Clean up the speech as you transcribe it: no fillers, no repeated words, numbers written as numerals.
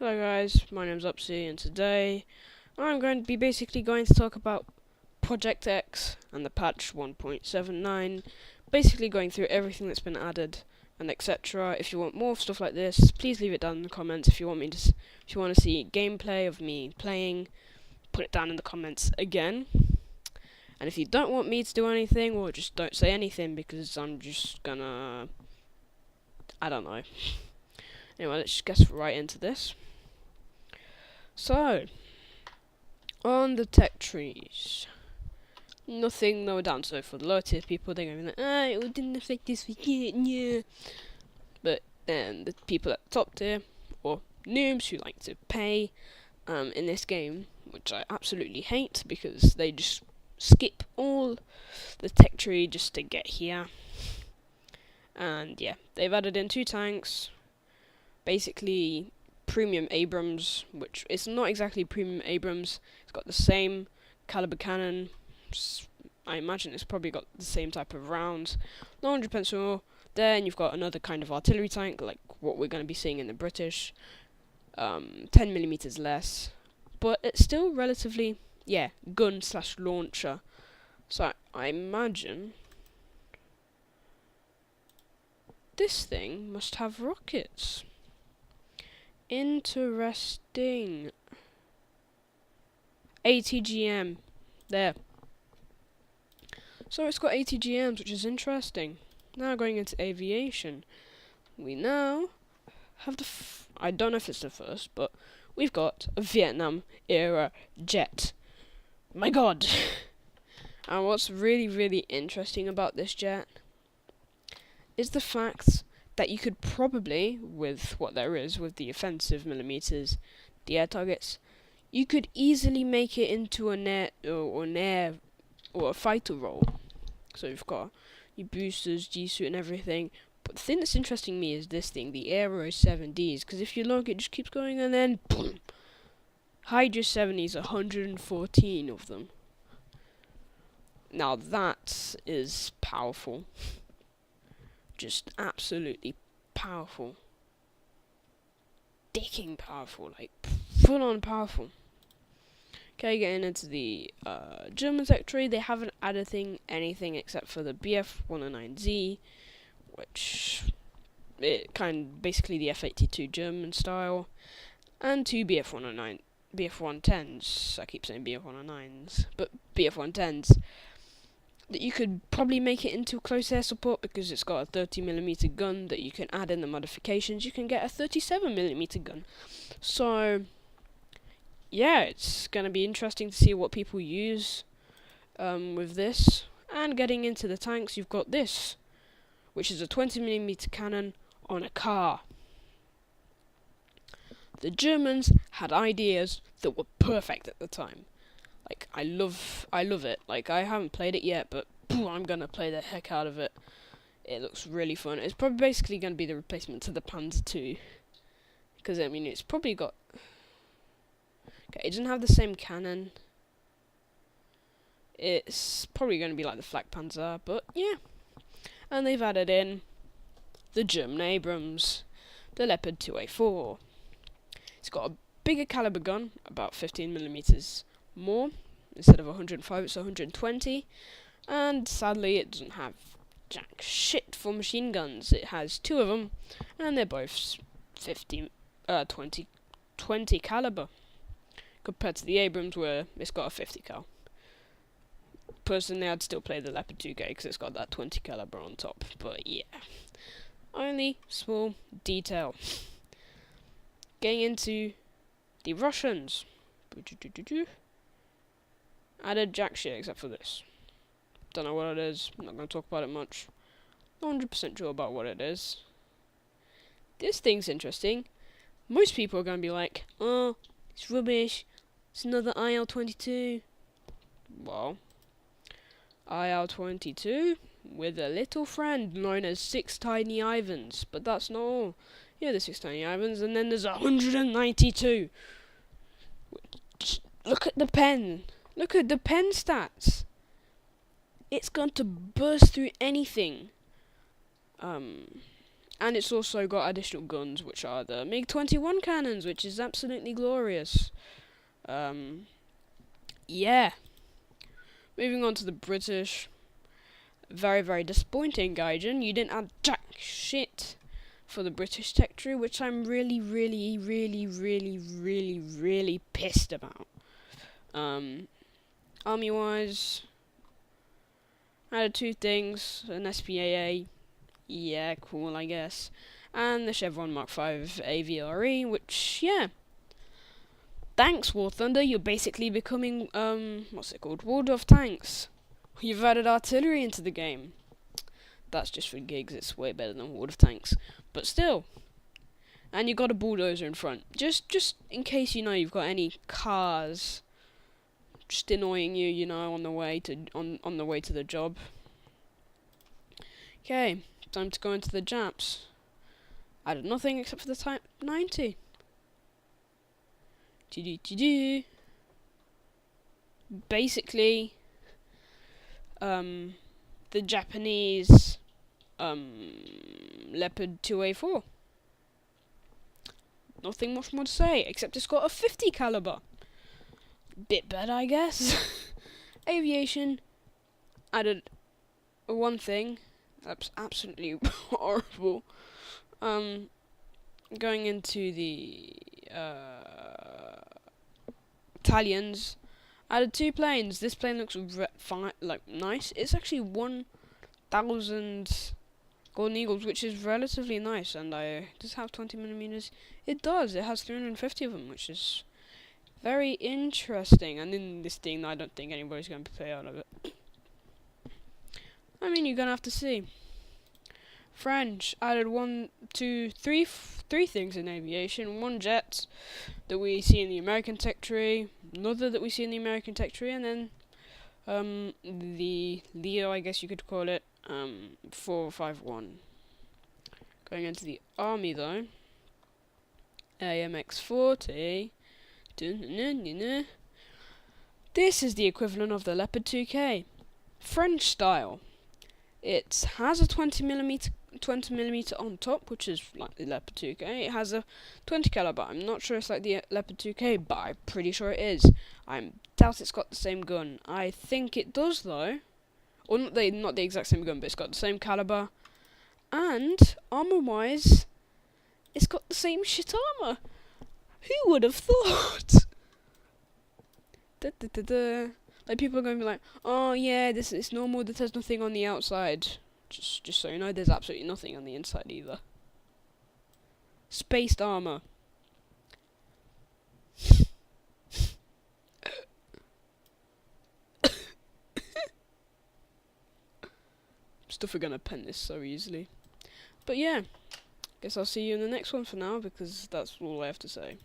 Hello guys, my name's Upsy and today I'm going to be going to talk about Project X and the patch 1.79, basically going through everything that's been added and etc. If you want more stuff like this, please leave it down in the comments. If you want to see gameplay of me playing, put it down in the comments again. And if you don't want me to do anything, well, just don't say anything because I'm just gonna, I don't know. Anyway, let's just get right into this. So, on the tech trees, nothing lower down. So for the lower tier people, they're going to be like, it didn't affect this weekend, yeah. But then the people at the top tier, or noobs who like to pay in this game, which I absolutely hate because they just skip all the tech tree just to get here. And yeah, they've added in 2 tanks, basically premium Abrams, which it's not exactly premium Abrams. It's got the same caliber cannon. I imagine it's probably got the same type of rounds. 900 pencil. Then you've got another kind of artillery tank, like what we're going to be seeing in the British. 10mm less, but it's still relatively, gun/launcher. So I imagine this thing must have rockets. Interesting. ATGM. There. So it's got ATGMs, which is interesting. Now going into aviation. We now have I don't know if it's the first, but we've got a Vietnam era jet. My god. And what's really interesting about this jet is the fact that you could probably, with what there is, with the offensive millimeters, the air targets, you could easily make it into an air or a fighter role. So you've got your boosters, G-suit and everything. But the thing that's interesting me is this thing, the Aero 7Ds, because if you look, it just keeps going and then boom. Hydra 70s, 114 of them. Now that is powerful. Just absolutely powerful. Dicking powerful, like full on powerful. Okay, getting into the German tech tree, they haven't added anything except for the BF-109Z, which it basically the F-82 German style, and 2 BF-110s. I keep saying BF-109s, but BF-110s. That you could probably make it into close air support because it's got a 30mm gun that you can add in the modifications. You can get a 37mm gun. So yeah, it's going to be interesting to see what people use with this. And getting into the tanks, you've got this, which is a 20mm cannon on a car. The Germans had ideas that were perfect at the time. Like, I love it. Like, I haven't played it yet, but I'm gonna play the heck out of it. It looks really fun. It's probably basically gonna be the replacement to the Panzer II. Because, I mean, it's probably got... Okay, it doesn't have the same cannon. It's probably gonna be like the Flak Panzer, but yeah. And they've added in the German Abrams, the Leopard 2A4. It's got a bigger caliber gun, about 15mm more. Instead of 105, it's 120. And sadly, it doesn't have jack shit for machine guns. It has 2 of them, and they're both 20 caliber. Compared to the Abrams, where it's got a 50 cal. Personally, I'd still play the Leopard 2K because it's got that 20 caliber on top. But yeah, only small detail. Getting into the Russians. Added jack shit except for this. Don't know what it is. I'm not going to talk about it much. 100% sure about what it is. This thing's interesting. Most people are going to be like, oh, it's rubbish. It's another IL-22. Well, IL-22 with a little friend known as 6 Tiny Ivans. But that's not all. Yeah, there's 6 Tiny Ivans, and then there's 192. Look at the pen. Look at the pen stats. It's going to burst through anything. And And it's also got additional guns, which are the MiG-21 cannons, which is absolutely glorious. Yeah. Moving on to the British. Very, very disappointing, Gaijin. You didn't add jack shit for the British tech tree, which I'm really, really, really, really, really, really pissed about. Army-wise, I had two things, an SPAA, yeah, cool, I guess, and the Chevron Mark V AVRE, which, yeah. Thanks, War Thunder, you're basically becoming, what's it called, World of Tanks. You've added artillery into the game. That's just for gigs, it's way better than World of Tanks. But still. And you got a bulldozer in front. Just in case you've got any cars just annoying you, on the way to on the way to the job. Okay, time to go into the Japs. I did nothing except for the Type 90. Basically, the Japanese Leopard 2A4. Nothing much more to say, except it's got a 50 caliber. Bit better, I guess. Aviation added one thing. That's absolutely horrible. Going into the Italians, added two planes. This plane looks nice. It's actually 1,000 Golden Eagles, which is relatively nice. And does it have 20mm? It does. It has 350 of them, which is very interesting. And in this thing, I don't think anybody's going to play out of it. I mean, you're gonna have to see. French added three things in aviation. One jet that we see in the American tech tree, another that we see in the American tech tree, and then the Leo, I guess you could call it, 451. Going into the army though, AMX-40. This is the equivalent of the Leopard 2K, French style. It has a 20mm on top, which is like the Leopard 2K. It has a 20 caliber. I'm not sure it's like the Leopard 2K, but I'm pretty sure it is. I doubt it's got the same gun. I think it does though, or not the exact same gun, but it's got the same caliber. And armor-wise, it's got the same shit armor. Who would have thought? Like, people are going to be like, oh yeah, this is normal, there's nothing on the outside. Just so you know, there's absolutely nothing on the inside either. Spaced armor. Stuff are gonna pen this so easily. But yeah, guess I'll see you in the next one for now, because that's all I have to say.